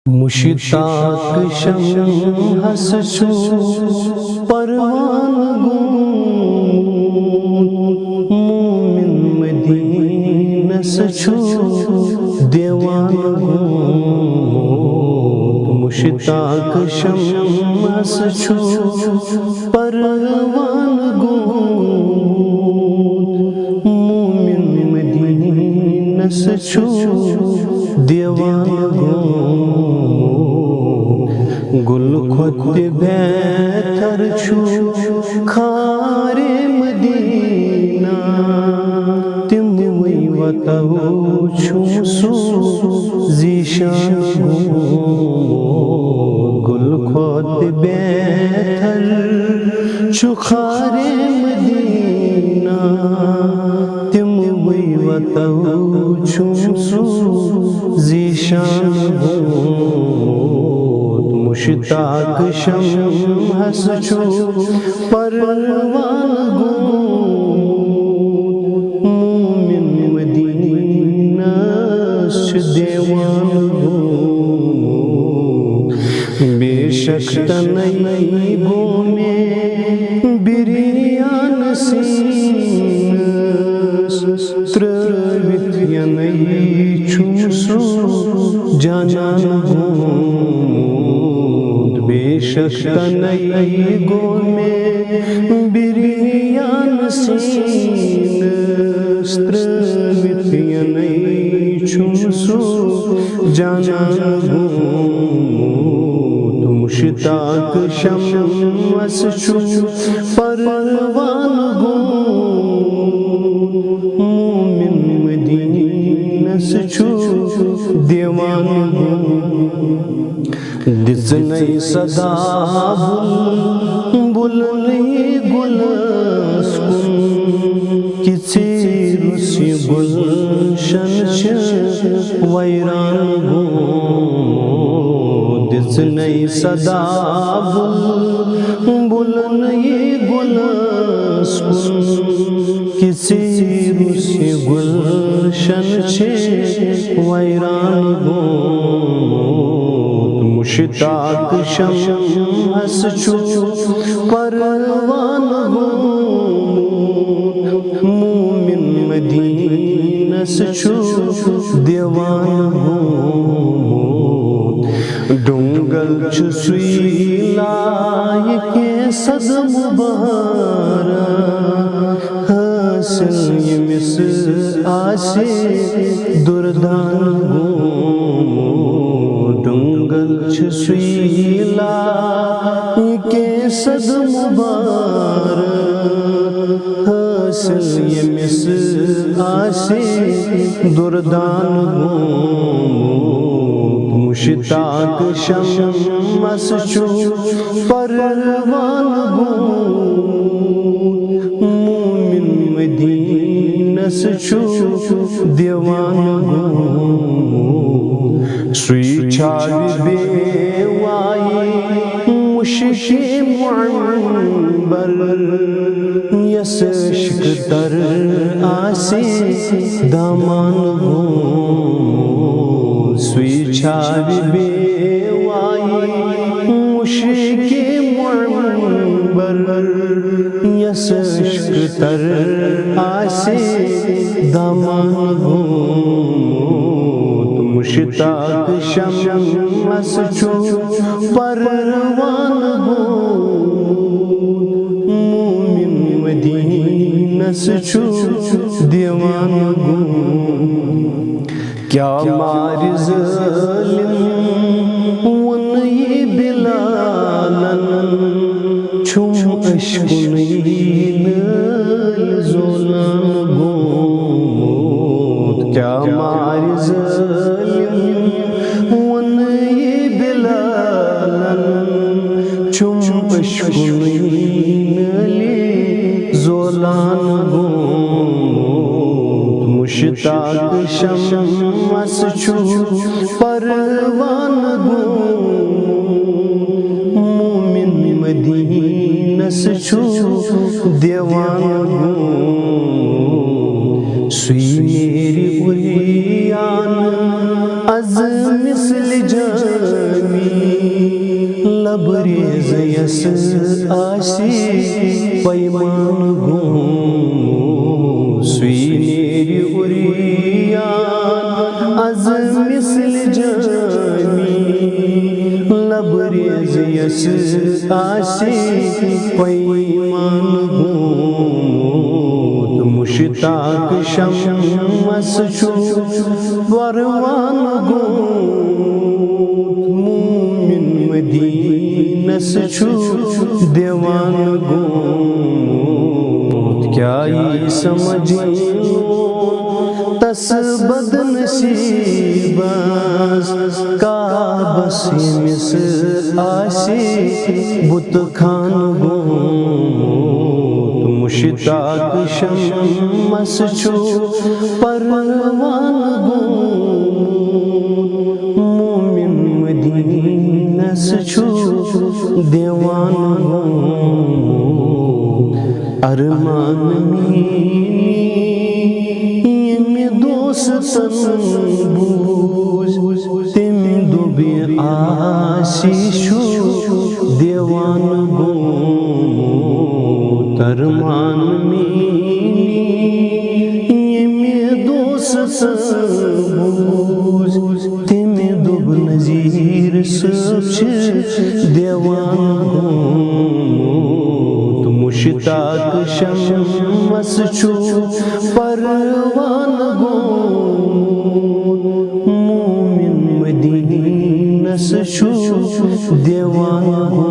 मुश्ताक शम हसचू परवान मोमिन मदीनस छु देवान मुश्ताक शम हसचू परवान मोमिन मदीनस छु देवान गुल खुद बेहतर छु खारे मदीना तिम वतहु छुसु जीशान गुल खुद बेहतर छु खारे मदीना तिम वतहु छुसु जीशान मुश्ताक शम हसचू परवान मोमिन मदीनस देवान बेशक तनई गोमे बिरियान त्रवित यनई छुसु जानान बेशक तनई गोमे बिरियान त्रवित यनई छुसु जानान मुश्ताक शम हसचू परवान मोमिन मदीनस छु देवान दिसनई सदा बुलनई गुलस्कुन किसी रुसी गुलशन वैरान दिसनई सदा बुलनई गुलस्कुन किसी रुसी गुलशन वैरान मुश्ताक शम हसचू परवान मोमिन मदीनस छु देवान डुंगल छु सुईलायके सद मुबारक हासिल यमिस आसे दुर्दान डुंगल छुईला के सद मुबारक हासिल यमिस आसे दुर्दान मुश्ताक शम हसचू परवान मोमिन मदीनस छु देवान सुई छावी बेवाई मुश्के मुअंबर यस शिकतर आसे दामान सुई छावी बेवाई मुश्के मुअंबर यस शिकतर आसे दामान मुश्ताक शम हसचू परवान मोमिन मदीनस छु देवान क्या मार ज़ालिम वनई बिलालन छुम अश्कुनैन ज़ोलान गोद क्या मार ज़ालिम वनई बिलालन छुम अश्कुनैन ज़ोलान गोद मुश्ताक शम हसचू परवान मोमिन मदीनस छु देवान सुई मेरी उरियान अज़ मिसल जान लबरेज यस आसी पैमान गो सुई नेरि उरियान अज मिसल जानी लबरेज यस आसी पैमान गो मुश्ताक शम्स छु वरवान गो मोमिन मदीनस छु देवान गो क्या ये समझियो तस बदनसीबस काबस मिस आसी बुत खान गो मुश्ताक शम्स छु परवान गो मोमिन मदीनस छु देवान गो अरमान में दोस्तन बूझ तिम दुबे आशीषु देवान गो तरमान में दोस्तन बूझ तिम दुब नजीर सच देवान गो मुश्ताक शम्स छु परवान गो मोमिन मदीनस छु देवान गो